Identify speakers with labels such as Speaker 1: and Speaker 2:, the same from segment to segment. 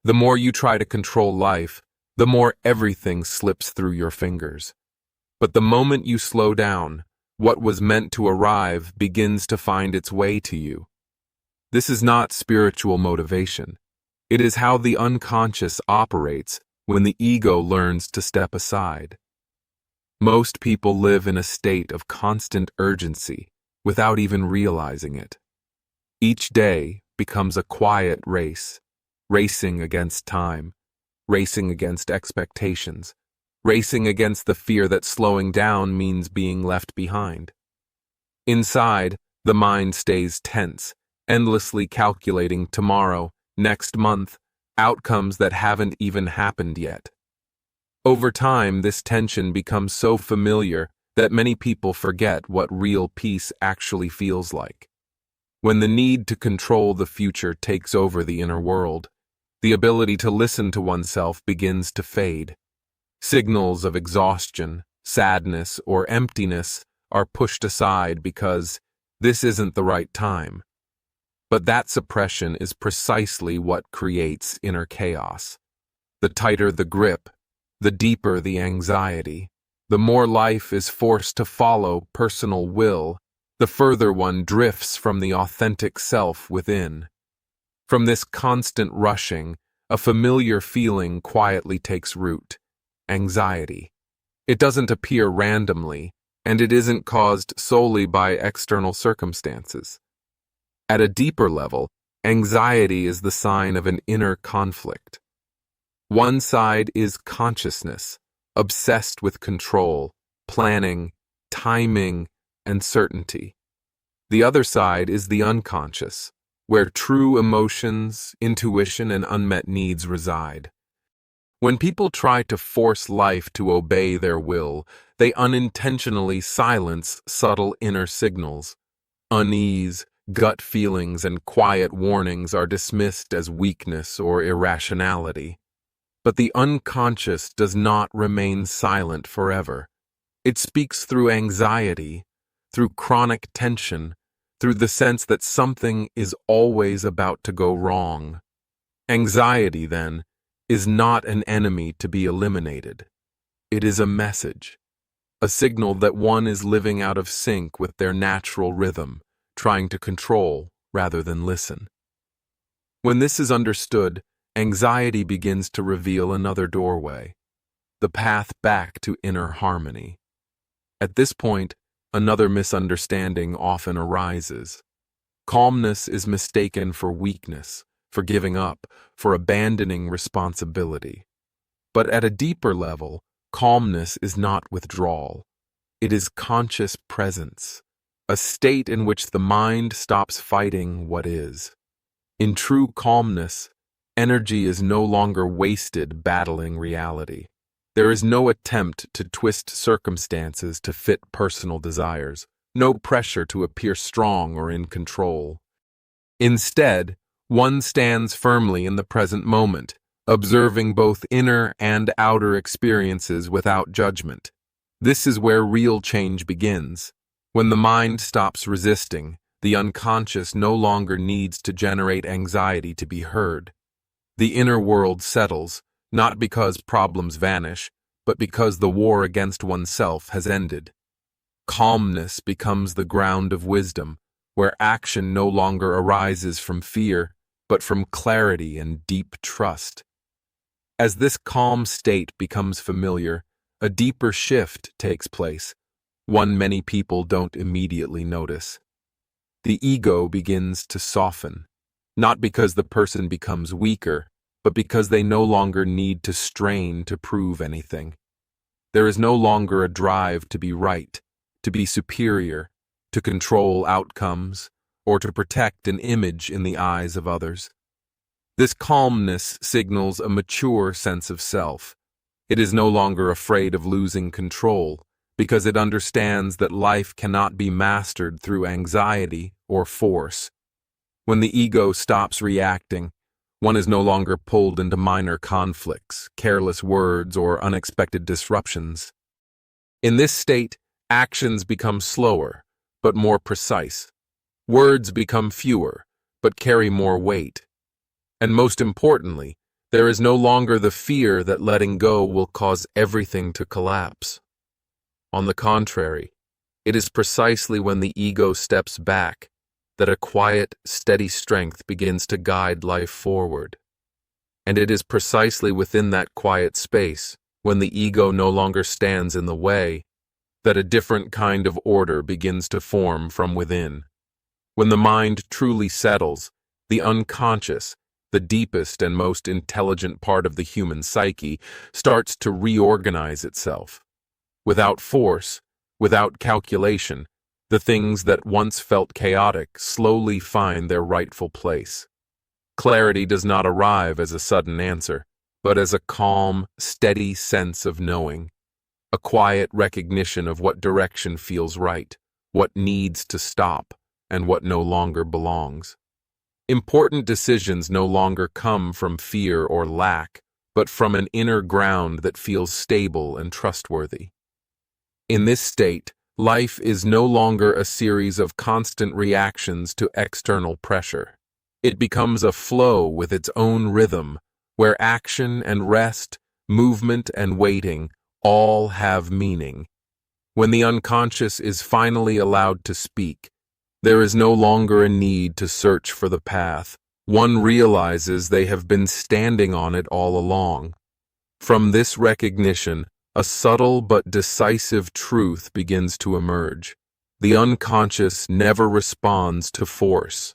Speaker 1: The more you try to control life, the more everything slips through your fingers. But the moment you slow down, what was meant to arrive begins to find its way to you. This is not spiritual motivation. It is how the unconscious operates when the ego learns to step aside. Most people live in a state of constant urgency without even realizing it. Each day becomes a quiet race, racing against time, racing against expectations, racing against the fear that slowing down means being left behind. Inside, the mind stays tense, endlessly calculating tomorrow, next month, outcomes that haven't even happened yet. Over time, this tension becomes so familiar that many people forget what real peace actually feels like. When the need to control the future takes over the inner world, the ability to listen to oneself begins to fade. Signals of exhaustion, sadness, or emptiness are pushed aside because this isn't the right time. But that suppression is precisely what creates inner chaos. The tighter the grip, the deeper the anxiety, the more life is forced to follow personal will, the further one drifts from the authentic self within. From this constant rushing, a familiar feeling quietly takes root: anxiety. It doesn't appear randomly, and it isn't caused solely by external circumstances. At a deeper level, anxiety is the sign of an inner conflict. One side is consciousness, obsessed with control, planning, timing, and certainty. The other side is the unconscious, where true emotions, intuition, and unmet needs reside. When people try to force life to obey their will, they unintentionally silence subtle inner signals. Unease, gut feelings, and quiet warnings are dismissed as weakness or irrationality. But the unconscious does not remain silent forever. It speaks through anxiety, through chronic tension, through the sense that something is always about to go wrong. Anxiety, then, is not an enemy to be eliminated. It is a message, a signal that one is living out of sync with their natural rhythm, trying to control rather than listen. When this is understood, anxiety begins to reveal another doorway, the path back to inner harmony. At this point, another misunderstanding often arises. Calmness is mistaken for weakness, for giving up, for abandoning responsibility. But at a deeper level, calmness is not withdrawal. It is conscious presence, a state in which the mind stops fighting what is. In true calmness, energy is no longer wasted battling reality. There is no attempt to twist circumstances to fit personal desires, no pressure to appear strong or in control. Instead, one stands firmly in the present moment, observing both inner and outer experiences without judgment. This is where real change begins. When the mind stops resisting, the unconscious no longer needs to generate anxiety to be heard. The inner world settles, not because problems vanish, but because the war against oneself has ended. Calmness becomes the ground of wisdom, where action no longer arises from fear, but from clarity and deep trust. As this calm state becomes familiar, a deeper shift takes place, one many people don't immediately notice. The ego begins to soften, not because the person becomes weaker, but because they no longer need to strain to prove anything. There is no longer a drive to be right, to be superior, to control outcomes, or to protect an image in the eyes of others. This calmness signals a mature sense of self. It is no longer afraid of losing control, because it understands that life cannot be mastered through anxiety or force. When the ego stops reacting, one is no longer pulled into minor conflicts, careless words, or unexpected disruptions. In this state, actions become slower, but more precise. Words become fewer, but carry more weight. And most importantly, There is no longer the fear that letting go will cause everything to collapse. On the contrary, it is precisely when the ego steps back that a quiet, steady strength begins to guide life forward. And it is precisely within that quiet space, when the ego no longer stands in the way, that a different kind of order begins to form from within. When the mind truly settles, the unconscious, the deepest and most intelligent part of the human psyche, starts to reorganize itself. Without force, without calculation, the things that once felt chaotic slowly find their rightful place. Clarity does not arrive as a sudden answer, but as a calm, steady sense of knowing, a quiet recognition of what direction feels right, what needs to stop, and what no longer belongs. Important decisions no longer come from fear or lack, but from an inner ground that feels stable and trustworthy. In this state, life is no longer a series of constant reactions to external pressure. It becomes a flow with its own rhythm, where action and rest, movement and waiting all have meaning. When the unconscious is finally allowed to speak, there is no longer a need to search for the path. One realizes they have been standing on it all along. From this recognition, a subtle but decisive truth begins to emerge. The unconscious never responds to force.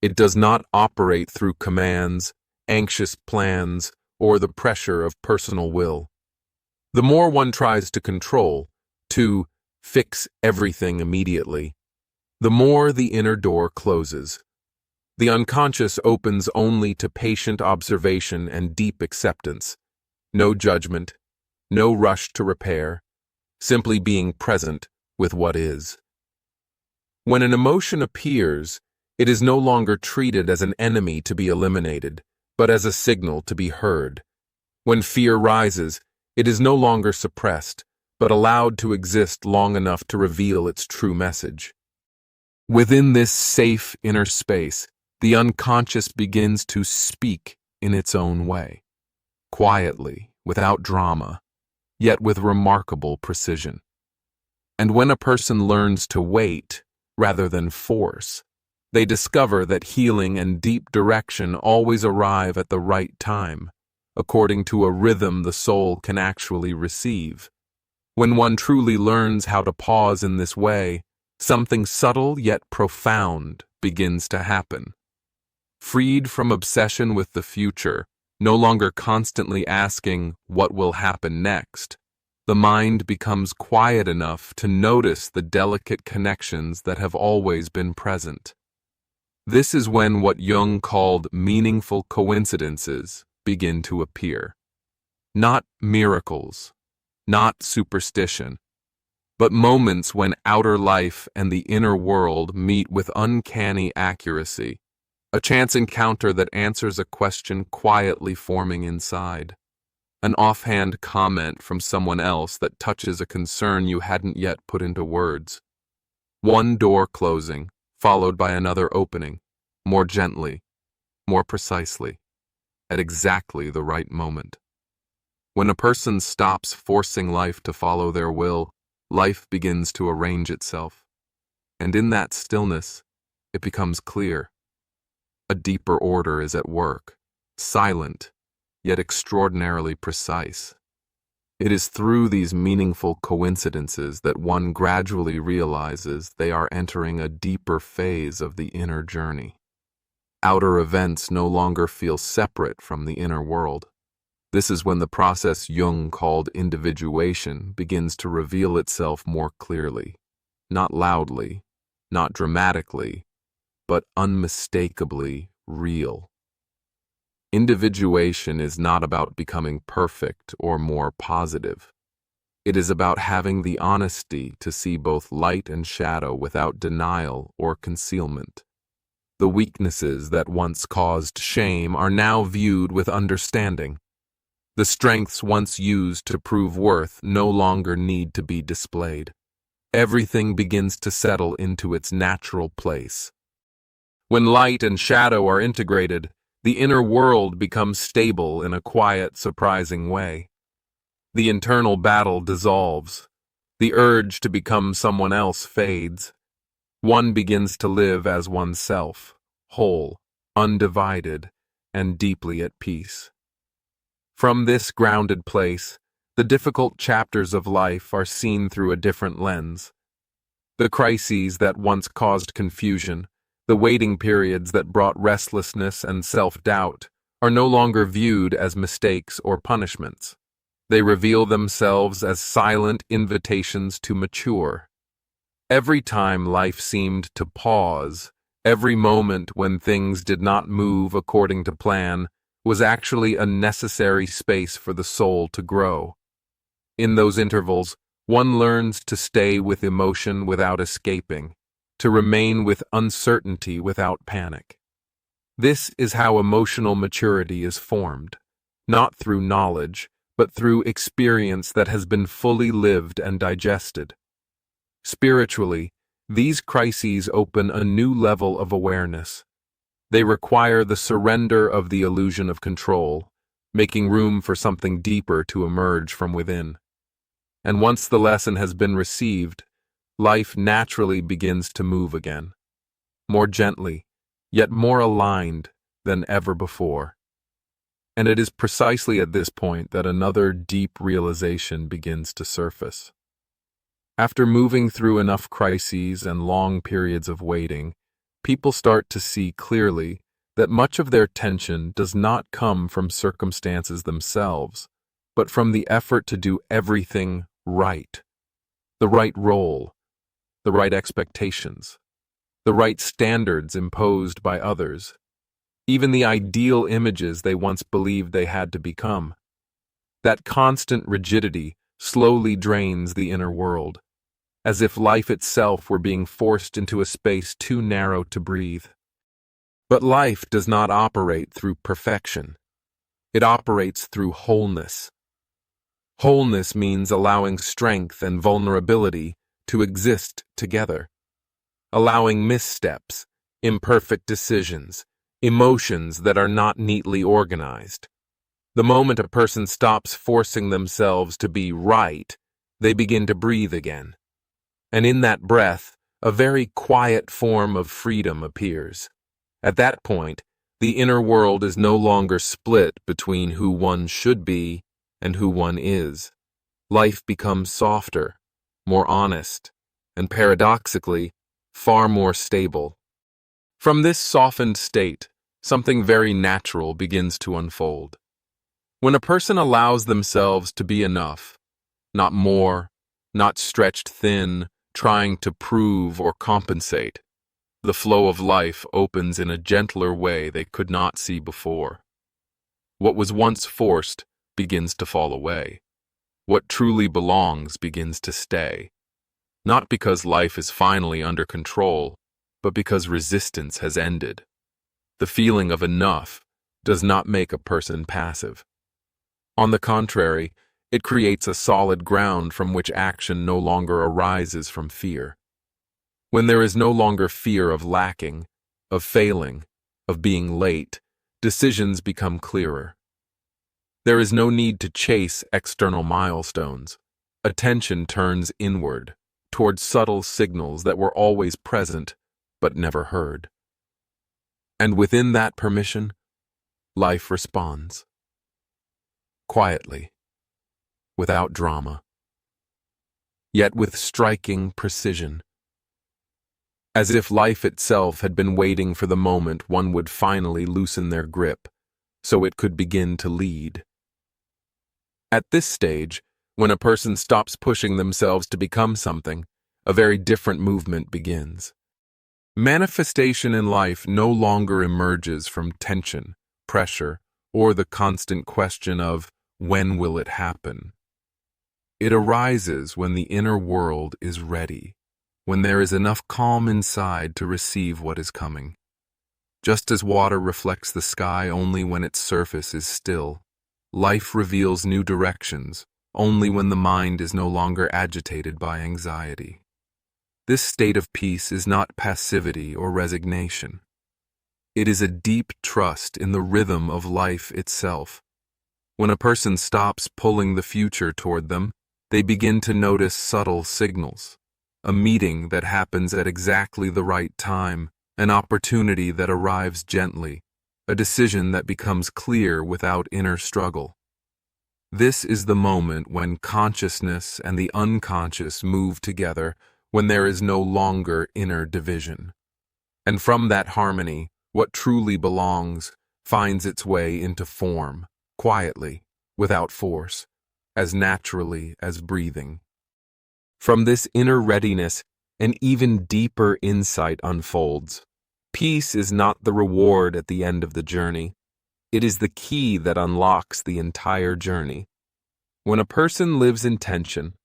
Speaker 1: It does not operate through commands, anxious plans, or the pressure of personal will. The more one tries to control, to fix everything immediately, the more the inner door closes. The unconscious opens only to patient observation and deep acceptance. No judgment, no rush to repair, simply being present with what is. When an emotion appears, it is no longer treated as an enemy to be eliminated, but as a signal to be heard. When fear rises, it is no longer suppressed, but allowed to exist long enough to reveal its true message. Within this safe inner space, the unconscious begins to speak in its own way, quietly, without drama, yet with remarkable precision. And when a person learns to wait rather than force, they discover that healing and deep direction always arrive at the right time, according to a rhythm the soul can actually receive. When one truly learns how to pause in this way, something subtle yet profound begins to happen. Freed from obsession with the future, no longer constantly asking what will happen next, the mind becomes quiet enough to notice the delicate connections that have always been present. This is when what Jung called meaningful coincidences begin to appear. Not miracles, not superstition, but moments when outer life and the inner world meet with uncanny accuracy. A chance encounter that answers a question quietly forming inside. An offhand comment from someone else that touches a concern you hadn't yet put into words. One door closing, followed by another opening, more gently, more precisely, at exactly the right moment. When a person stops forcing life to follow their will, life begins to arrange itself. And in that stillness, it becomes clear. A deeper order is at work, silent, yet extraordinarily precise. It is through these meaningful coincidences that one gradually realizes they are entering a deeper phase of the inner journey. Outer events no longer feel separate from the inner world. This is when the process Jung called individuation begins to reveal itself more clearly, not loudly, not dramatically, but unmistakably real. Individuation is not about becoming perfect or more positive. It is about having the honesty to see both light and shadow without denial or concealment. The weaknesses that once caused shame are now viewed with understanding. The strengths once used to prove worth no longer need to be displayed. Everything begins to settle into its natural place. When light and shadow are integrated, the inner world becomes stable in a quiet, surprising way. The internal battle dissolves. The urge to become someone else fades. One begins to live as oneself, whole, undivided, and deeply at peace. From this grounded place, the difficult chapters of life are seen through a different lens. The crises that once caused confusion, the waiting periods that brought restlessness and self-doubt, are no longer viewed as mistakes or punishments. They reveal themselves as silent invitations to mature. Every time life seemed to pause, every moment when things did not move according to plan, was actually a necessary space for the soul to grow. In those intervals, one learns to stay with emotion without escaping, to remain with uncertainty without panic. This is how emotional maturity is formed, not through knowledge, but through experience that has been fully lived and digested. Spiritually, these crises open a new level of awareness. They require the surrender of the illusion of control, making room for something deeper to emerge from within. And once the lesson has been received, life naturally begins to move again, more gently, yet more aligned than ever before. And it is precisely at this point that another deep realization begins to surface. After moving through enough crises and long periods of waiting, people start to see clearly that much of their tension does not come from circumstances themselves, but from the effort to do everything right. The right role, the right expectations, the right standards imposed by others, even the ideal images they once believed they had to become. That constant rigidity slowly drains the inner world, as if life itself were being forced into a space too narrow to breathe. But life does not operate through perfection. It operates through wholeness. Wholeness means allowing strength and vulnerability to exist together, allowing missteps, imperfect decisions, emotions that are not neatly organized. The moment a person stops forcing themselves to be right, they begin to breathe again. And in that breath, a very quiet form of freedom appears. At that point, the inner world is no longer split between who one should be and who one is. Life becomes softer, more honest, and paradoxically, far more stable. From this softened state, something very natural begins to unfold. When a person allows themselves to be enough, not more, not stretched thin, trying to prove or compensate, the flow of life opens in a gentler way they could not see before. What was once forced begins to fall away. What truly belongs begins to stay. Not because life is finally under control, but because resistance has ended. The feeling of enough does not make a person passive. On the contrary, it creates a solid ground from which action no longer arises from fear. When there is no longer fear of lacking, of failing, of being late, decisions become clearer. There is no need to chase external milestones. Attention turns inward, towards subtle signals that were always present, but never heard. And within that permission, life responds. Quietly, without drama, yet with striking precision. As if life itself had been waiting for the moment one would finally loosen their grip, so it could begin to lead. At this stage, when a person stops pushing themselves to become something, a very different movement begins. Manifestation in life no longer emerges from tension, pressure, or the constant question of, when will it happen? It arises when the inner world is ready, when there is enough calm inside to receive what is coming. Just as water reflects the sky only when its surface is still, life reveals new directions only when the mind is no longer agitated by anxiety. This state of peace is not passivity or resignation. It is a deep trust in the rhythm of life itself. When a person stops pulling the future toward them, they begin to notice subtle signals. A meeting that happens at exactly the right time, an opportunity that arrives gently, a decision that becomes clear without inner struggle. This is the moment when consciousness and the unconscious move together, when there is no longer inner division. And from that harmony, what truly belongs finds its way into form, quietly, without force, as naturally as breathing. From this inner readiness, an even deeper insight unfolds. Peace is not the reward at the end of the journey. It is the key that unlocks the entire journey. When a person lives in tension,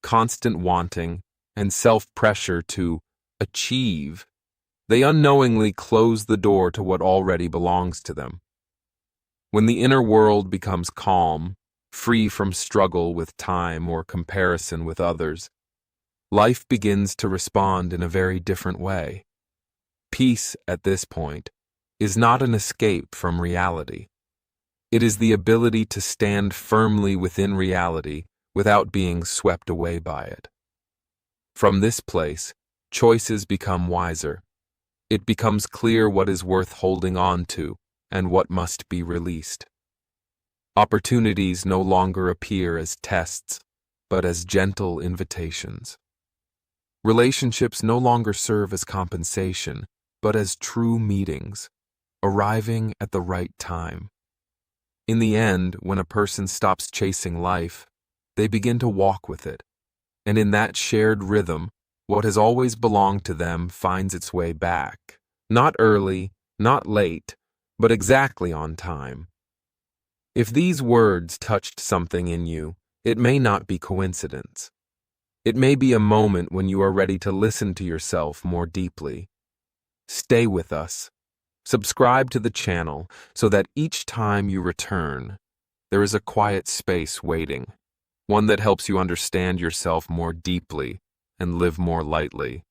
Speaker 1: constant wanting, and self-pressure to achieve, they unknowingly close the door to what already belongs to them. When the inner world becomes calm, free from struggle with time or comparison with others, life begins to respond in a very different way. Peace, at this point, is not an escape from reality. It is the ability to stand firmly within reality without being swept away by it. From this place, choices become wiser. It becomes clear what is worth holding on to and what must be released. Opportunities no longer appear as tests, but as gentle invitations. Relationships no longer serve as compensation, but as true meetings, arriving at the right time. In the end, when a person stops chasing life, they begin to walk with it, and in that shared rhythm, what has always belonged to them finds its way back, not early, not late, but exactly on time. If these words touched something in you, it may not be coincidence. It may be a moment when you are ready to listen to yourself more deeply. Stay with us. Subscribe to the channel so that each time you return, there is a quiet space waiting, one that helps you understand yourself more deeply and live more lightly.